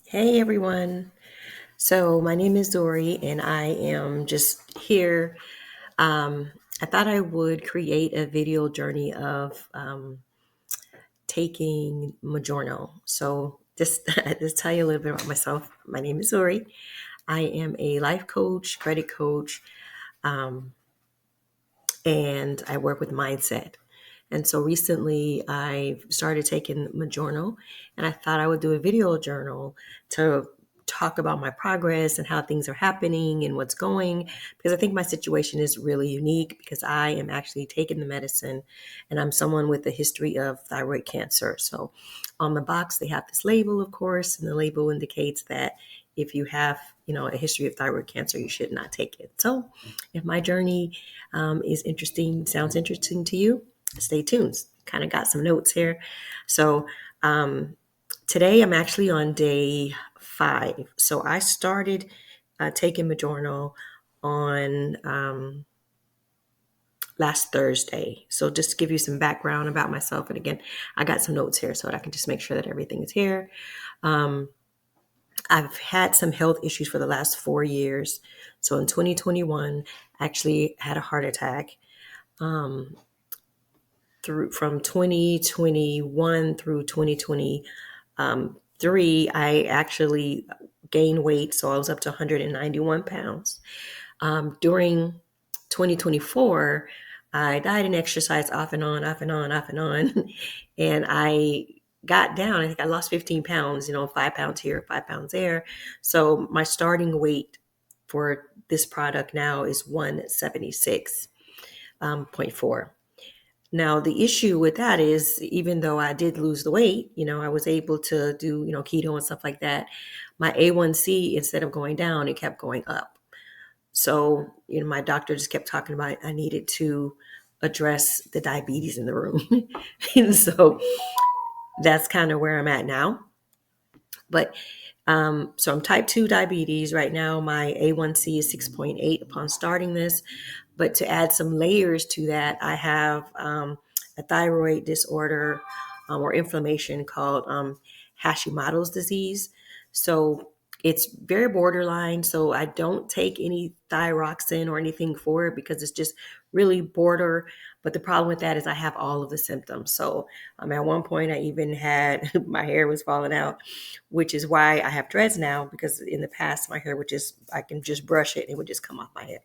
Hey everyone. So my name is Zori and I am just here. Um, I thought I would create a video journey of taking Mounjaro. So just tell you a little bit about myself. My name is Zori. I am a life coach, credit coach, um, and I work with mindset. And so recently I started taking Mounjaro, and I thought I would do a video journal to talk about my progress and how things are happening and what's going, because I think my situation is really unique because I am actually taking the medicine and I'm someone with a history of thyroid cancer. So on the box, they have this label, of course, and the label indicates that if you have, a history of thyroid cancer, you should not take it. So if my journey is interesting, sounds interesting to you, stay tuned. Kind of got some notes here. So um, today I'm actually on day 5. So I started taking Mounjaro on last Thursday. So just to give you some background about myself, and again, I got some notes here so that I can just make sure that everything is here. Um, I've had some health issues for the last 4 years. So in 2021, I actually had a heart attack. Um, through from 2021 through 2023, I actually gained weight. So I was up to 191 pounds. During 2024, I diet and exercise off and on, off and on, off and on. And I got down. I think I lost 15 pounds, 5 pounds here, 5 pounds there. So my starting weight for this product now is 176.4. Now, the issue with that is even though I did lose the weight, I was able to do, keto and stuff like that. My A1C, instead of going down, it kept going up. So, my doctor just kept talking about I needed to address the diabetes in the room. And so that's kind of where I'm at now. But so I'm type 2 diabetes. Right now, my A1C is 6.8 upon starting this. But to add some layers to that, I have a thyroid disorder or inflammation called Hashimoto's disease. So it's very borderline. So I don't take any thyroxine or anything for it because it's just really border. But the problem with that is I have all of the symptoms. So at one point, I even had my hair was falling out, which is why I have dreads now, because in the past, my hair would I can just brush it and it would just come off my head.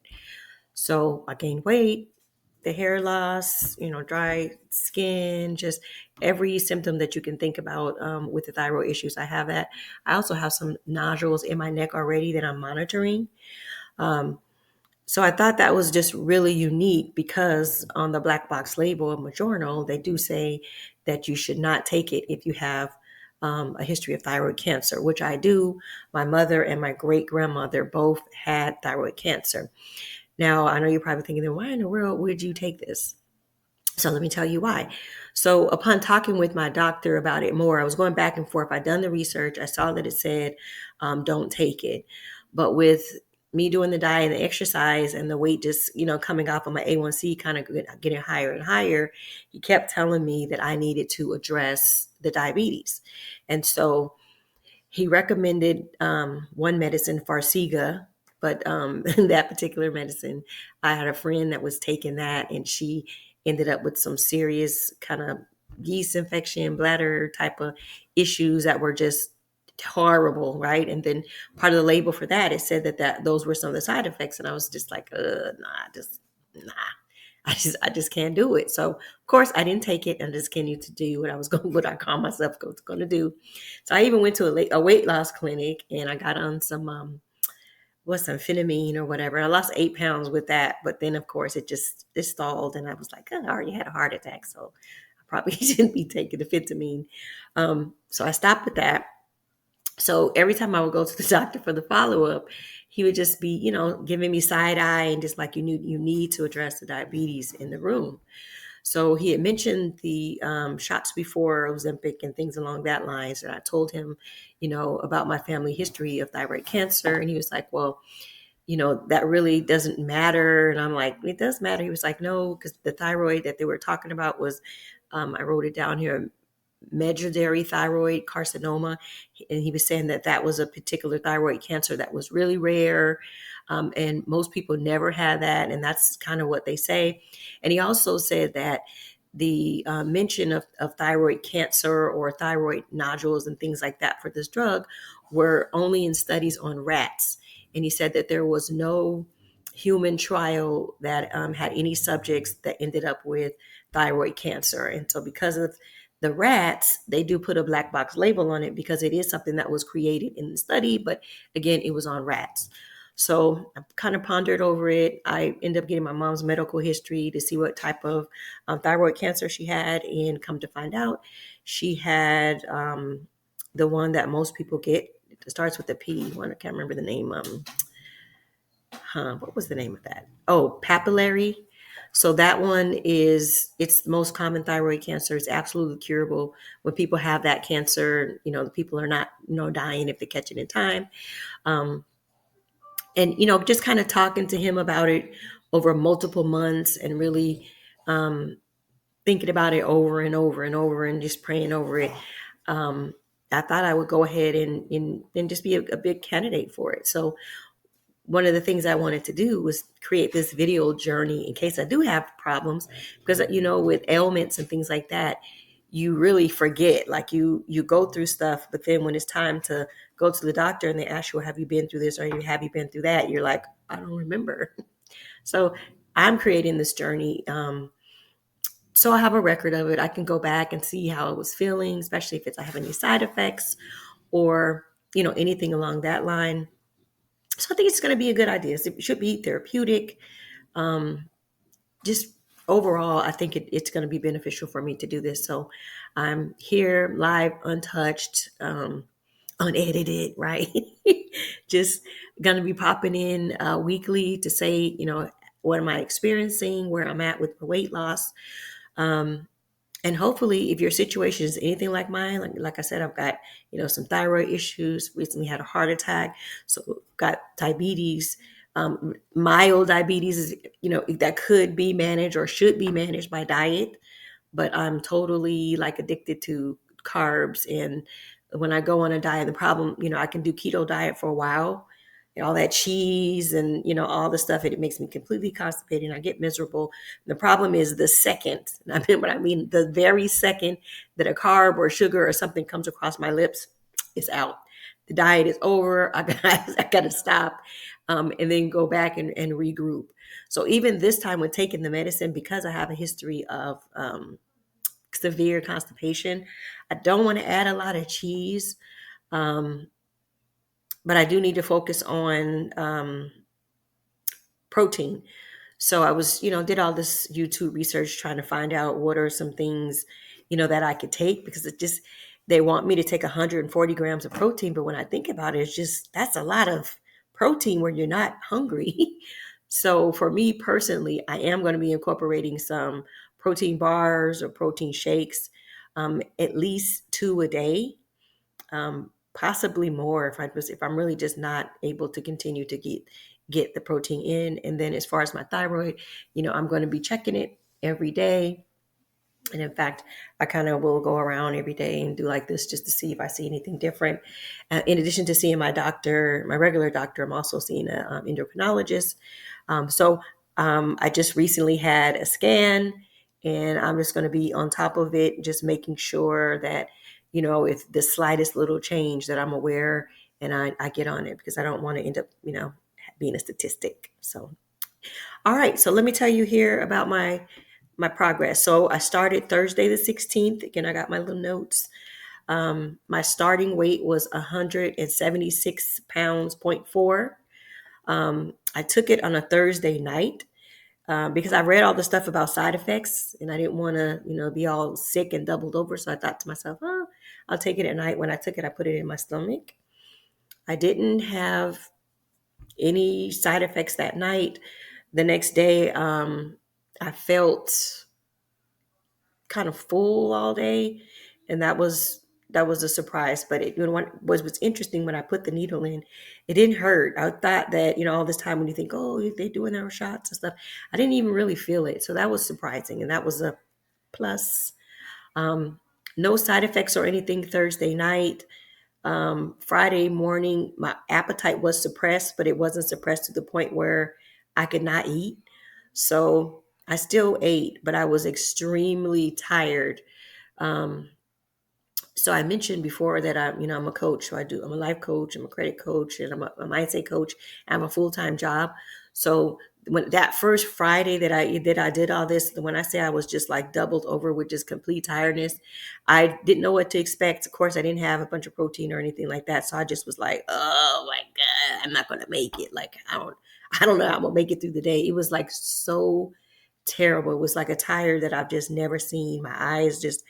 So I gained weight, the hair loss, dry skin, just every symptom that you can think about with the thyroid issues. I have that. I also have some nodules in my neck already that I'm monitoring. Um, so I thought that was just really unique because on the black box label of Mounjaro, they do say that you should not take it if you have a history of thyroid cancer, which I do. My mother and my great grandmother both had thyroid cancer. Now, I know you're probably thinking, then why in the world would you take this? So let me tell you why. So upon talking with my doctor about it more, I was going back and forth. I'd done the research. I saw that it said, don't take it. But with me doing the diet and the exercise and the weight just, coming off of my A1C kind of getting higher and higher, he kept telling me that I needed to address the diabetes. And so he recommended one medicine, Farxiga, but that particular medicine, I had a friend that was taking that, and she ended up with some serious kind of yeast infection, bladder type of issues that were just horrible, right? And then part of the label for that, it said that those were some of the side effects, and I was just like, nah. I just can't do it. So of course I didn't take it and just continued to do what I call myself going to do. So I even went to a weight loss clinic and I got on some amphetamine or whatever. I lost 8 pounds with that, but then of course it stalled and I was like, oh, I already had a heart attack, so I probably shouldn't be taking the amphetamine. So I stopped with that. So every time I would go to the doctor for the follow up, he would just be, giving me side eye and just like, you need to address the diabetes in the room. So he had mentioned the shots before Ozempic and things along that lines. And I told him, about my family history of thyroid cancer. And he was like, well, that really doesn't matter. And I'm like, it does matter. He was like, no, because the thyroid that they were talking about was, I wrote it down here, medullary thyroid carcinoma. And he was saying that that was a particular thyroid cancer that was really rare. And most people never had that. And that's kind of what they say. And he also said that the mention of thyroid cancer or thyroid nodules and things like that for this drug were only in studies on rats. And he said that there was no human trial that had any subjects that ended up with thyroid cancer. And so, because of the rats, they do put a black box label on it because it is something that was created in the study. But again, it was on rats. So I kind of pondered over it. I ended up getting my mom's medical history to see what type of thyroid cancer she had. And come to find out, she had the one that most people get. It starts with a P. One, I can't remember the name. What was the name of that? Oh, papillary. So that one it's the most common thyroid cancer. It's absolutely curable. When people have that cancer, the people are not, dying if they catch it in time. Um, and, just kind of talking to him about it over multiple months and really thinking about it over and over and over and just praying over it. I thought I would go ahead and just be a big candidate for it. So one of the things I wanted to do was create this video journey in case I do have problems, because with ailments and things like that, you really forget. Like you go through stuff, but then when it's time to go to the doctor and they ask you, have you been through this or have you been through that? You're like, I don't remember. So I'm creating this journey. So I have a record of it. I can go back and see how I was feeling, especially if I have any side effects or, anything along that line. So I think it's going to be a good idea. It should be therapeutic. Um, just overall, I think it's going to be beneficial for me to do this. So I'm here live, untouched, unedited, right? Just going to be popping in weekly to say, what am I experiencing, where I'm at with the weight loss. Um, and hopefully, if your situation is anything like mine, like I said, I've got, some thyroid issues, recently had a heart attack, so got diabetes. Mild diabetes is, that could be managed or should be managed by diet, but I'm totally like addicted to carbs. And when I go on a diet, the problem, I can do keto diet for a while, and all that cheese and, all the stuff, it makes me completely constipated and I get miserable. The problem is the second, the very second that a carb or sugar or something comes across my lips, it's out. The diet is over. I got to stop and then go back and regroup. So even this time when taking the medicine, because I have a history of severe constipation, I don't want to add a lot of cheese, but I do need to focus on protein. So I was, did all this YouTube research trying to find out what are some things, that I could take, because they want me to take 140 grams of protein. But when I think about it, it's just, that's a lot of protein when you're not hungry. So for me personally, I am going to be incorporating some protein bars or protein shakes, at least 2 a day, possibly more if I'm really just not able to continue to get the protein in. And then as far as my thyroid, I'm going to be checking it every day. And in fact, I kind of will go around every day and do like this just to see if I see anything different. In addition to seeing my doctor, my regular doctor, I'm also seeing an endocrinologist. I just recently had a scan, and I'm just going to be on top of it, just making sure that, if the slightest little change, that I'm aware and I get on it, because I don't want to end up, being a statistic. So, all right. So let me tell you here about my progress. So I started Thursday the 16th. Again, I got my little notes. My starting weight was 176 pounds, 0.4. I took it on a Thursday night because I read all the stuff about side effects and I didn't want to, be all sick and doubled over. So I thought to myself, oh, I'll take it at night. When I took it, I put it in my stomach. I didn't have any side effects that night. The next day, I felt kind of full all day, and that was a surprise. But what was interesting, when I put the needle in, it didn't hurt. I thought that, all this time when you think, oh, they doing their shots and stuff, I didn't even really feel it. So that was surprising, and that was a plus. No side effects or anything Thursday night. Friday morning, my appetite was suppressed, but it wasn't suppressed to the point where I could not eat. So I still ate, but I was extremely tired. Um, so I mentioned before that I'm a coach. So I'm a life coach, I'm a credit coach, and I'm a mindset coach. I have a full-time job. So when that first Friday that I did all this, when I say I was just like doubled over with just complete tiredness, I didn't know what to expect. Of course, I didn't have a bunch of protein or anything like that. So I just was like, oh my God, I'm not gonna make it. Like I don't know how I'm gonna make it through the day. It was like so terrible. It was like a tire that I've just never seen. My eyes just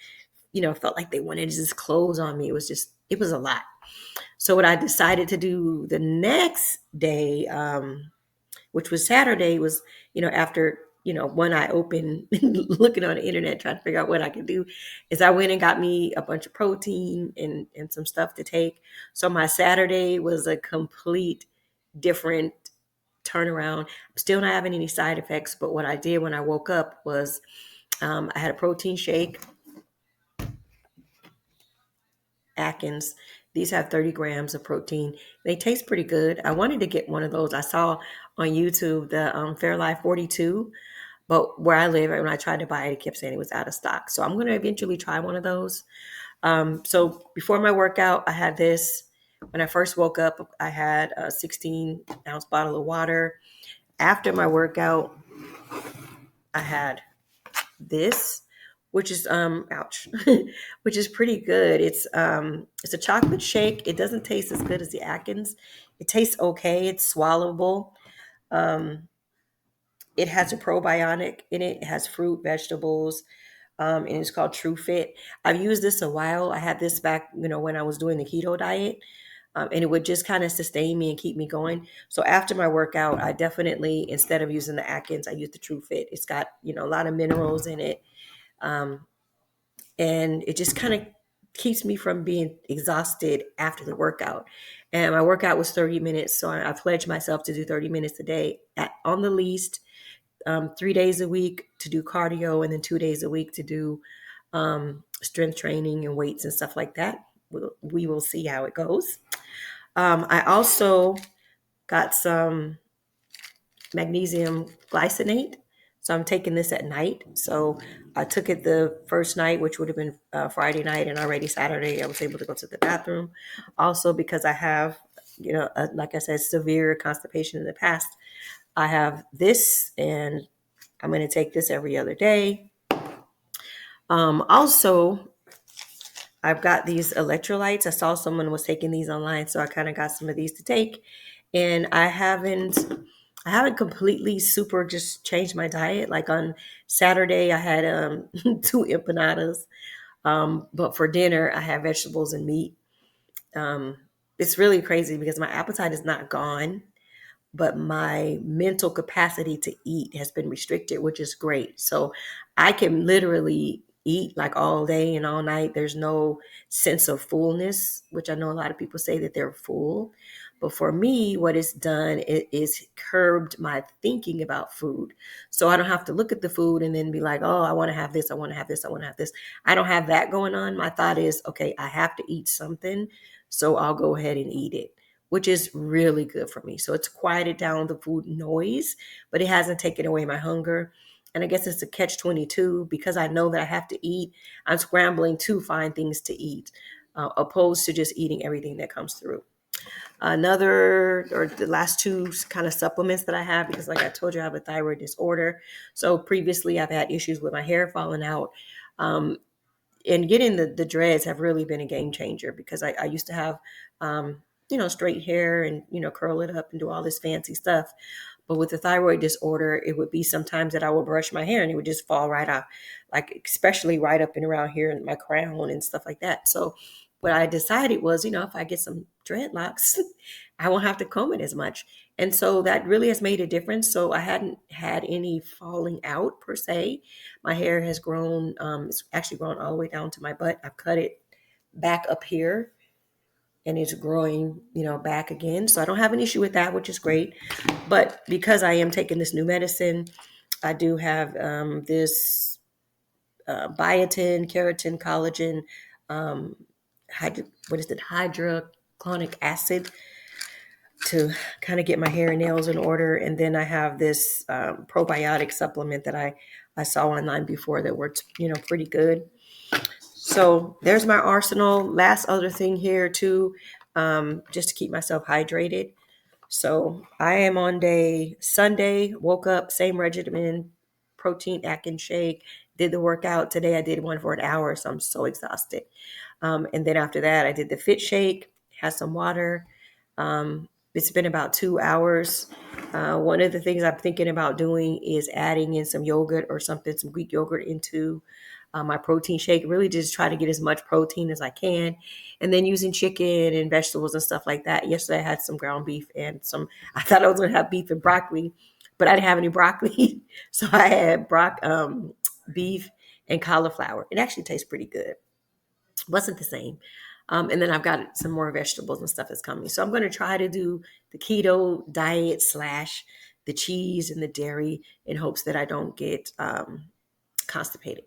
felt like they wanted to just close on me. It was a lot. So what I decided to do the next day, which was Saturday, was, after, one eye open, looking on the internet, trying to figure out what I could do, is I went and got me a bunch of protein and some stuff to take. So my Saturday was a complete different turnaround. I'm still not having any side effects, but what I did when I woke up was I had a protein shake, Atkins. These have 30 grams of protein. They taste pretty good. I wanted to get one of those. I saw on YouTube the Fairlife 42, but where I live, when I tried to buy it, it kept saying it was out of stock. So I'm going to eventually try one of those. So before my workout, I had this. When I first woke up, I had a 16-ounce bottle of water. After my workout, I had this, which is ouch, which is pretty good. It's a chocolate shake. It doesn't taste as good as the Atkins. It tastes okay. It's swallowable. Um, it has a probiotic in it. It has fruit, vegetables, and it's called True Fit. I've used this a while. I had this back, when I was doing the keto diet. And it would just kind of sustain me and keep me going. So after my workout, I definitely, instead of using the Atkins, I use the True Fit. It's got, a lot of minerals in it. Um, and it just kind of keeps me from being exhausted after the workout. And my workout was 30 minutes, so I pledged myself to do 30 minutes a day on the least, 3 days a week to do cardio, and then 2 days a week to do strength training and weights and stuff like that. We will see how it goes. I also got some magnesium glycinate. So I'm taking this at night. So I took it the first night, which would have been Friday night, and already Saturday I was able to go to the bathroom. Also, because I have, like I said, severe constipation in the past, I have this, and I'm going to take this every other day. Also, I've got these electrolytes. I saw someone was taking these online, so I kind of got some of these to take. And I haven't completely super just changed my diet. Like on Saturday, I had 2 empanadas. But for dinner, I had vegetables and meat. Um, it's really crazy because my appetite is not gone, but my mental capacity to eat has been restricted, which is great. So I can literally eat like all day and all night. There's no sense of fullness, which I know a lot of people say that they're full. But for me, what it's done is curbed my thinking about food. So I don't have to look at the food and then be like, oh, I want to have this, I want to have this, I want to have this. I don't have that going on. My thought is, okay, I have to eat something, so I'll go ahead and eat it, which is really good for me. So it's quieted down the food noise, but it hasn't taken away my hunger. And I guess it's a catch 22 because I know that I have to eat. I'm scrambling to find things to eat, opposed to just eating everything that comes through. Another, or the last two kind of supplements that I have, because like I told you, I have a thyroid disorder. So previously I've had issues with my hair falling out. Um, and getting the dreads have really been a game changer because I used to have, straight hair and, curl it up and do all this fancy stuff. But with the thyroid disorder, it would be sometimes that I would brush my hair and it would just fall right off, like especially right up and around here in my crown and stuff like that. So what I decided was, if I get some dreadlocks, I won't have to comb it as much. And so that really has made a difference. So I hadn't had any falling out per se. My hair has grown, it's actually grown all the way down to my butt. I've cut it back up here and it's growing, back again. So I don't have an issue with that, which is great. But because I am taking this new medicine, I do have this biotin, keratin, collagen, um, what is it, hydrochloric acid to kind of get my hair and nails in order. And then I have this probiotic supplement that I saw online before that worked, pretty good. So there's my arsenal. Last other thing here too, just to keep myself hydrated. So I am on day Sunday, woke up, same regimen, protein Atkins shake, did the workout. Today I did one for an hour, so I'm so exhausted. And then after that, I did the fit shake, had some water. It's been about 2 hours. One of the things I'm thinking about doing is adding in some yogurt or something, some Greek yogurt into my protein shake. Really just try to get as much protein as I can. And then using chicken and vegetables and stuff like that. Yesterday I had some ground beef and I thought I was going to have beef and broccoli, but I didn't have any broccoli. So I had beef and cauliflower. It actually tastes pretty good. Wasn't the same. And then I've got some more vegetables and stuff that's coming. So I'm going to try to do the keto diet / the cheese and the dairy in hopes that I don't get constipated.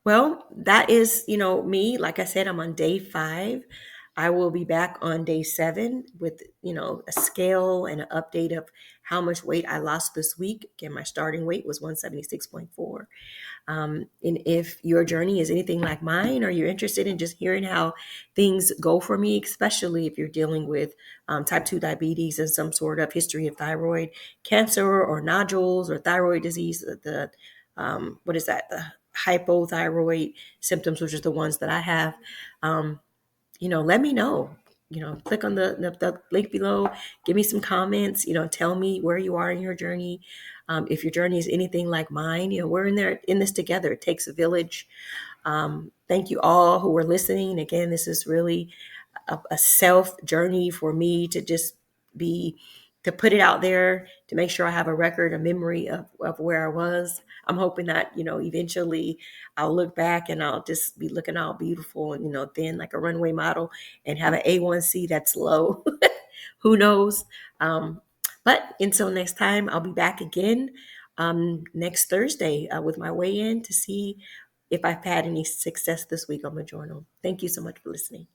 Well, that is, me. Like I said, I'm on day 5. I will be back on day 7 with, a scale and an update of how much weight I lost this week. Again, my starting weight was 176.4. And if your journey is anything like mine, or you're interested in just hearing how things go for me, especially if you're dealing with type 2 diabetes and some sort of history of thyroid cancer or nodules or thyroid disease, what is that? The hypothyroid symptoms, which are the ones that I have. Let me know. Click on the link below. Give me some comments. Tell me where you are in your journey. If your journey is anything like mine, we're in this together. It takes a village. Thank you all who are listening. Again, this is really a self journey for me to just be to put it out there, to make sure I have a record, a memory of where I was. I'm hoping that, eventually I'll look back and I'll just be looking all beautiful and, thin like a runway model and have an A1C that's low. Who knows? But until next time, I'll be back again next Thursday with my weigh in to see if I've had any success this week on my journal. Thank you so much for listening.